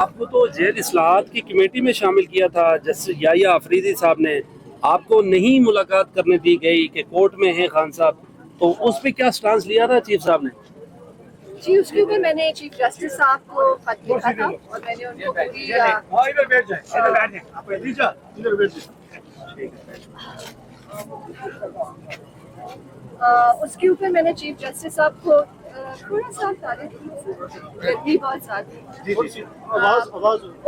آپ کو تو जेल इस्लाहात की कमेटी में शामिल किया था जस्टिस याहिया अफरीदी साहब ने, आपको नहीं मुलाकात करने दी गई कि कोर्ट में हैं खान साहब, तो उस पर क्या स्टांस लिया था चीफ साहब ने? जी, उसके ऊपर मैंने चीफ जस्टिस साहब को खत लिखा था और मैंने उनको पूरी उसके ऊपर मैंने चीफ जस्टिस साहब को थोड़ा सा गर्मी बहुत ज़्यादा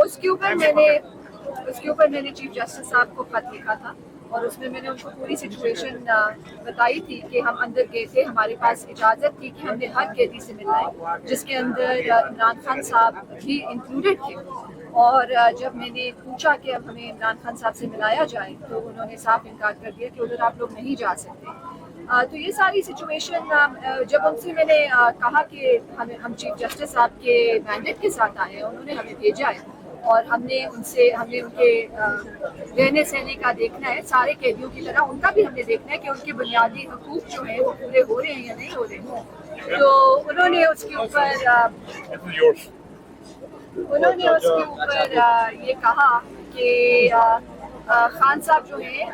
उसके ऊपर मैंने चीफ जस्टिस साहब को खत लिखा था और उसमें मैंने उनको पूरी सिचुएशन बताई थी कि हम अंदर गए थे, हमारे पास इजाज़त थी कि हमने हर कैदी से मिलना है जिसके अंदर इमरान खान साहब भी इंक्लूडेड थे। और जब मैंने पूछा कि अब हमें इमरान खान साहब से मिलाया जाए तो उन्होंने साफ इनकार कर दिया कि उधर आप लोग नहीं जा सकते। तो ये सारी सिचुएशन जब उनसे मैंने कहा कि हम चीफ जस्टिस साहब के मैंडेट के साथ आए हैं, उन्होंने हमें भेजा है और हमने उनके रहने सहने का देखना है, सारे कैदियों की तरह उनका भी हमने देखना है कि उनके बुनियादी हकूक जो है वो पूरे हो रहे हैं या नहीं हो रहे हैं। तो उन्होंने उसके ऊपर ये कहा कि खान साहब जो हैं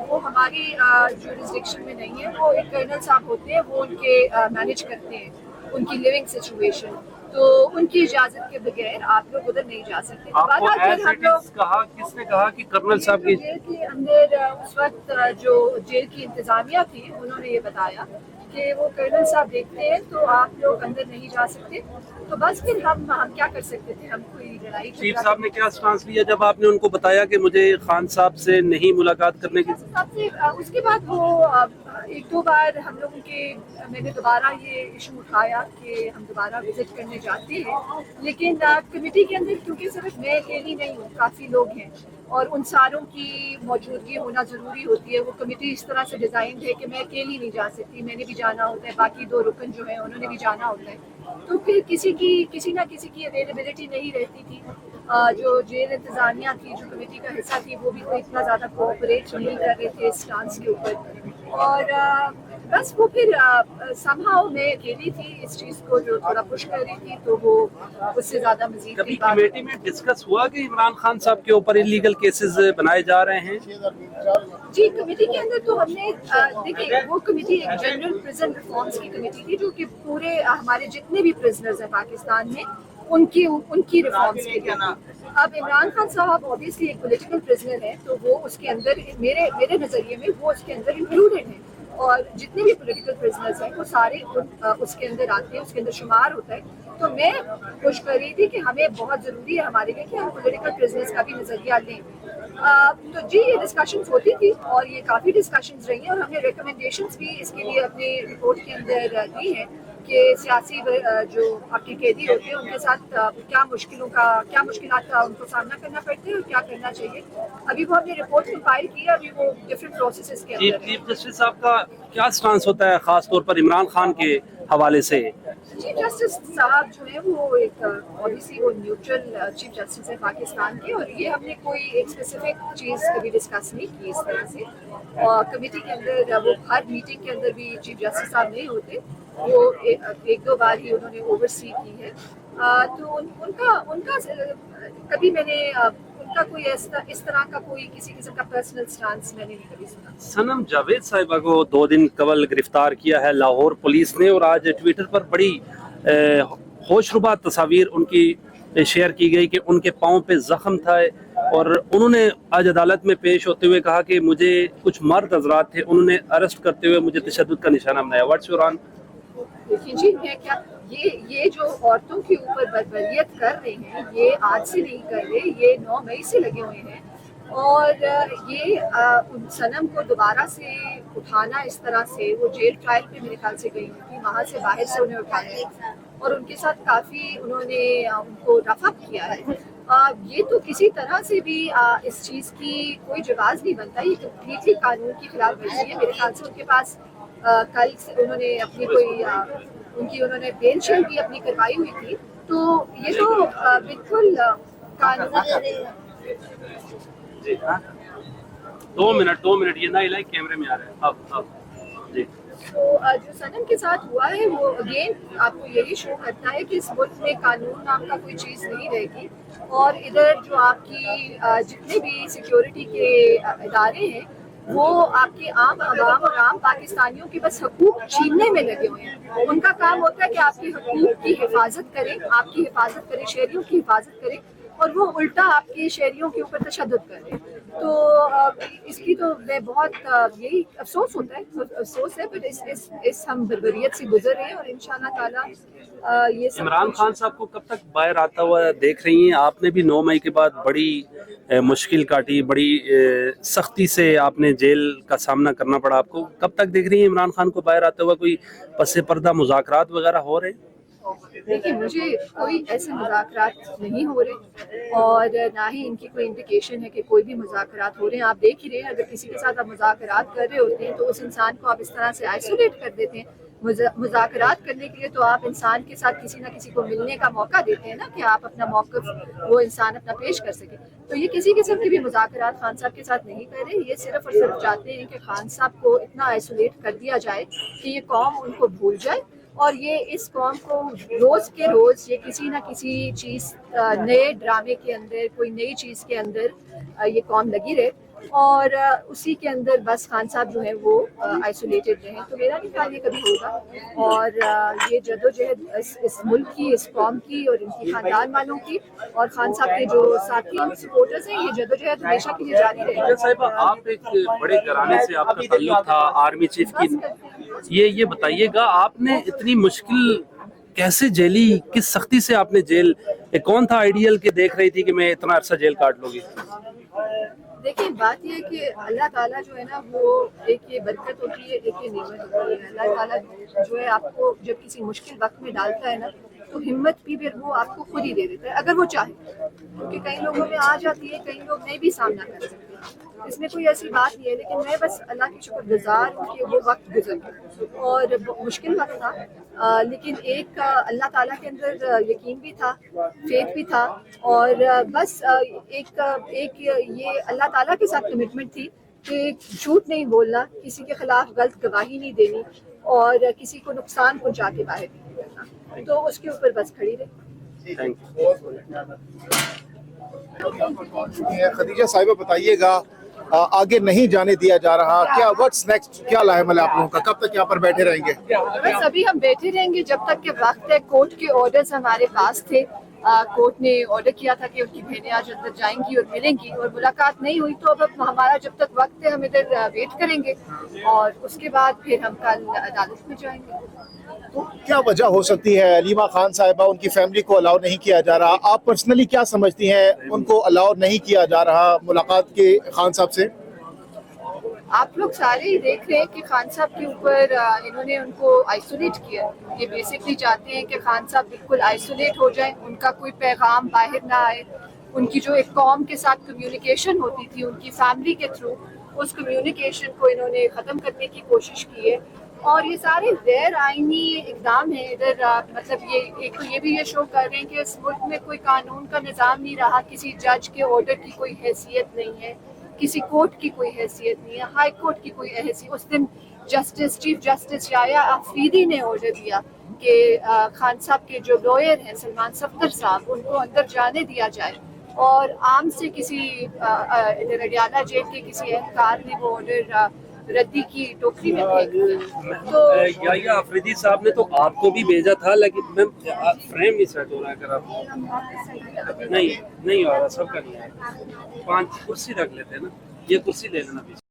वो हमारी जुरिस्डिक्शन में नहीं है, वो एक कर्नल साहब होते हैं, वो उनके मैनेज करते हैं उनकी लिविंग सिचुएशन, तो उनकी इजाज़त के बगैर आप लोग उधर नहीं जा सकते। किसने कहा कि कर्नल साहब की जेल के अंदर उस वक्त जो जेल की इंतजामिया थी उन्होंने ये बताया कि वो कर्नल साहब देखते हैं तो आप लोग अंदर नहीं जा सकते। तो बस फिर हम क्या कर सकते थे, हम कोई लड़ाई चीफ साहब ने क्या स्टांस लिया जब आपने उनको बताया कि मुझे खान साहब से नहीं मुलाकात करने की? उसके बाद वो एक दो बार हम लोगों के मैंने दोबारा ये इशू उठाया कि हम दोबारा विजिट करने जाते हैं, लेकिन कमेटी के अंदर क्योंकि सिर्फ मैं अकेली नहीं हूँ, काफ़ी लोग हैं और उन सारों की मौजूदगी होना ज़रूरी होती है। वो कमेटी इस तरह से डिज़ाइन है कि मैं अकेली नहीं जा सकती, मैंने भी जाना होता है, बाकी दो रुकन जो है उन्होंने भी जाना होता है, तो फिर किसी ना किसी की अवेलेबिलिटी नहीं रहती थी। जो जेल इंतज़ामिया थी, जो कमेटी का हिस्सा थी, वो भी कोई इतना ज़्यादा कोऑपरेट नहीं कर रहे थे इस स्टांस के ऊपर और बस वो फिर समहाउ मैं अकेली थी इस चीज़ को जो थोड़ा पुश कर रही थी, तो वो उससे ज़्यादा मज़ीद कभी कमेटी में डिस्कस हुआ कि इमरान खान साहब के ऊपर इलीगल केसेस बनाए जा रहे हैं? जी, कमेटी के अंदर तो हमने देखिए वो कमेटी एक जनरल प्रिजन रिफॉर्म्स की कमेटी थी जो कि पूरे हमारे जितने भी प्रिजनर्स हैं पाकिस्तान में उनकी रिफॉर्म्स के लिए। अब इमरान खान साहब ऑब्वियसली एक पॉलिटिकल प्रिजनर है, तो वो उसके अंदर मेरे नज़रिए में वो उसके अंदर इंक्लूडेड है और जितने भी पॉलिटिकल प्रिजनर्स हैं वो सारे उसके अंदर आते हैं, उसके अंदर शुमार होता है। तो मैं कोशिश कर रही थी कि हमें बहुत ज़रूरी है हमारे लिए कि हम पॉलिटिकल प्रिजनर्स का भी नज़रिया लें। तो जी ये डिस्कशंस होती थी और ये काफ़ी डिस्कशंस रही हैं और हमने रिकमेंडेशंस भी इसके लिए अपनी रिपोर्ट के अंदर दी हैं कि सियासी जो आपके कैदी होते हैं उनके साथ क्या मुश्किलात का उनको सामना करना पड़ता है और क्या करना चाहिए। अभी वो हमने रिपोर्ट कंपाइल की है, अभी वो डिफरेंट प्रोसेसेस के अंदर है। चीफ जस्टिस साहब का क्या स्टांस होता है खास तौर पर इमरान खान के हवाले से? चीफ जस्टिस साहब जो है वो एक ऑब्वियसली वो न्यूट्रल चीफ जस्टिस है पाकिस्तान के और ये हमने कोई एक स्पेसिफिक चीज़ कभी डिस्कस नहीं की इस तरह से। और कमेटी के अंदर वो हर मीटिंग के अंदर भी चीफ जस्टिस साहब नहीं होते, वो एक दो बार ही उन्होंने ओवरसी की है। तो उनका कभी मैंने उनका कोई इस तरह का कोई किसी किस्म का पर्सनल स्टांस मैंने नहीं कभी सुना। सनम जावेद साहिबा को 2 दिन कबल गिरफ्तार किया है लाहौर पुलिस ने और आज ट्विटर पर बड़ी होशरुबा तस्वीर उनकी शेयर की गई कि उनके पाँव पे जख्म था और उन्होंने आज अदालत में पेश होते हुए कहा कि मुझे कुछ मर्द हजरात थे, उन्होंने अरेस्ट करते हुए मुझे तशद्दुद का निशाना बनाया। What's your on? देखिए जी, मैं क्या ये जो औरतों के ऊपर बर्बरियत कर रहे हैं ये आज से नहीं कर रहे, ये 9 मई से लगे हुए हैं और ये उन सनम को दोबारा से उठाना इस तरह से, वो जेल ट्रायल पे मेरे ख्याल से गई थी, वहाँ से बाहर से उन्हें उठाया और उनके साथ काफ़ी उन्होंने उनको रफ अप किया है। ये तो किसी तरह से भी इस चीज़ की कोई जवाब नहीं बनता, ये कम्प्लीटली कानून की खिलाफ वर्जी है। मेरे ख्याल से उनके पास कल से उन्होंने अपनी उन्होंने बेल शेल भी अपनी करवाई हुई थी, तो ये तो बिल्कुल कानून। जी हाँ, 2 मिनट ये ना कैमरे में आ रहा है अब जी। تو جو صنم کے ساتھ ہوا ہے وہ اگین آپ کو یہی شو کرتا ہے کہ اس ملک میں قانون نام کا کوئی چیز نہیں رہے گی، اور ادھر جو آپ کی جتنے بھی سیکیورٹی کے ادارے ہیں وہ آپ کے عام عوام اور عام پاکستانیوں کے بس حقوق چھیننے میں لگے ہوئے ہیں. ان کا کام ہوتا ہے کہ آپ کے حقوق کی حفاظت کریں، آپ کی حفاظت کریں، شہریوں کی حفاظت کریں، اور وہ الٹا آپ کے شہریوں کے اوپر تشدد کر رہے ہیں. تو اس کی تو میں بہت یہی افسوس ہوتا ہے، افسوس ہے، بٹ اس ہم بربریت سے گزر رہے ہیں، اور انشاءاللہ تعالیٰ یہ سب عمران کچھ خان صاحب کو کب تک باہر آتا ہوا دیکھ رہی ہیں؟ آپ نے بھی 9 مئی کے بعد بڑی مشکل کاٹی، بڑی سختی سے آپ نے جیل کا سامنا کرنا پڑا. آپ کو کب تک دیکھ رہی ہیں عمران خان کو باہر آتا ہوا؟ کوئی پس پردہ مذاکرات وغیرہ ہو رہے ہیں؟ دیکھیے مجھے کوئی ایسے مذاکرات نہیں ہو رہے، اور نہ ہی ان کی کوئی انڈیکیشن ہے کہ کوئی بھی مذاکرات ہو رہے ہیں. آپ دیکھ ہی رہے ہیں اگر کسی کے ساتھ آپ مذاکرات کر رہے ہوتے ہیں تو اس انسان کو آپ اس طرح سے آئسولیٹ کر دیتے ہیں. مذاکرات کرنے کے لیے تو آپ انسان کے ساتھ کسی نہ کسی کو ملنے کا موقع دیتے ہیں نا، کہ آپ اپنا موقف وہ انسان اپنا پیش کر سکے. تو یہ کسی قسم کے بھی مذاکرات خان صاحب کے ساتھ نہیں کر رہے. یہ صرف اور صرف چاہتے ہیں کہ خان صاحب کو اتنا آئسولیٹ کر دیا جائے کہ یہ قوم ان کو بھول جائے، اور یہ اس قوم کو روز کے روز یہ کسی نہ کسی چیز نئے ڈرامے کے اندر، کوئی نئی چیز کے اندر یہ قوم لگی رہے، اور اسی کے اندر بس خان صاحب جو ہے وہ آئسولیٹڈ رہیں. تو میرا نہیں خیال یہ کبھی ہوگا، اور یہ جدوجہد اس ملک کی، اس قوم کی، اور ان کی خاندان والوں کی، اور خان صاحب کے جو ساتھی سپورٹرز ہیں، یہ جدوجہد ہمیشہ کے لیے جاری رہے گی. صاحبہ آپ ایک بڑے گھرانے سے آپ کا تعلق تھا، آرمی چیف کی. یہ بتائیے گا آپ نے اتنی مشکل کیسے جیلی؟ کس سختی سے آپ نے جیل؟ کون تھا آئیڈیل کہ دیکھ رہی تھی کہ میں اتنا عرصہ جیل کاٹ لوں گی؟ دیکھیں بات یہ ہے کہ اللہ تعالیٰ جو ہے نا وہ ایک یہ برکت ہوتی ہے، ایک یہ نعمت ہوتی ہے. اللہ تعالیٰ جو ہے آپ کو جب کسی مشکل وقت میں ڈالتا ہے نا تو ہمت بھی پھر وہ آپ کو خود ہی دے دیتا ہے اگر وہ چاہے، کیونکہ کئی لوگوں میں آ جاتی ہے، کئی لوگ نہیں بھی سامنا کر سکتے. اس میں کوئی ایسی بات نہیں ہے، لیکن میں بس اللہ کی شکر گزار ہوں کہ وہ وقت گزر گیا، اور مشکل وقت تھا، لیکن ایک اللہ تعالیٰ کے اندر یقین بھی تھا، فیتھ بھی تھا، اور بس ایک یہ اللہ تعالیٰ کے ساتھ کمٹمنٹ تھی کہ جھوٹ نہیں بولنا، کسی کے خلاف غلط گواہی نہیں دینی، اور کسی کو نقصان پہنچا کے باہر نہیں کرنا. تو اس کے اوپر بس کھڑی رہی. خدیجہ صاحبہ بتائیے گا، آگے نہیں جانے دیا جا رہا، کیا واٹس نیکسٹ، کیا لاحمل ہے آپ لوگوں کا؟ کب تک یہاں پر بیٹھے رہیں گے؟ بس ابھی ہم بیٹھے رہیں گے جب تک کہ وقت ہے. کورٹ کے آرڈرز ہمارے پاس تھے، کورٹ نے آرڈر کیا تھا کہ ان کی بہنیں آج اندر جائیں گی اور ملیں گی، اور ملاقات نہیں ہوئی. تو اب ہمارا جب تک وقت ہے ہم ادھر ویٹ کریں گے، اور اس کے بعد پھر ہم کل عدالت میں جائیں گے. تو کیا وجہ ہو سکتی ہے علیمہ خان صاحبہ، ان کی فیملی کو الاؤ نہیں کیا جا رہا؟ آپ پرسنلی کیا سمجھتی ہیں ان کو الاؤ نہیں کیا جا رہا ملاقات کے خان صاحب سے؟ آپ لوگ سارے ہی دیکھ رہے ہیں کہ خان صاحب کے اوپر انہوں نے ان کو آئسولیٹ کیا. یہ بیسکلی چاہتے ہیں کہ خان صاحب بالکل آئسولیٹ ہو جائیں، ان کا کوئی پیغام باہر نہ آئے. ان کی جو ایک قوم کے ساتھ کمیونیکیشن ہوتی تھی ان کی فیملی کے تھرو، اس کمیونیکیشن کو انہوں نے ختم کرنے کی کوشش کی ہے. اور یہ سارے غیر آئینی اقدام ہیں ادھر. مطلب یہ بھی یہ شو کر رہے ہیں کہ اس ملک میں کوئی قانون کا نظام نہیں رہا، کسی جج کے آرڈر کی کوئی حیثیت نہیں ہے، کسی کورٹ کی کوئی حیثیت نہیں ہے، ہائی کورٹ کی کوئی حیثیت. اس دن چیف جسٹس یحییٰ آفریدی نے آرڈر دیا کہ خان صاحب کے جو لائر ہیں سلمان صفدر صاحب، ان کو اندر جانے دیا جائے، اور عام سے کسی اڈیالہ جیل کے کسی اہلکار نے وہ آرڈر ردی کی ٹوکری میں پھینک دیا. تو یحییٰ آفریدی صاحب نے تو آپ کو بھی بھیجا تھا، لیکن میم فریم نہیں سیٹ ہو رہا ہے. اگر آپ نہیں ہو رہا، سب کا نہیں ہے. 5 کرسی رکھ لیتے ہیں نا، یہ کرسی لے لینا پیچھے.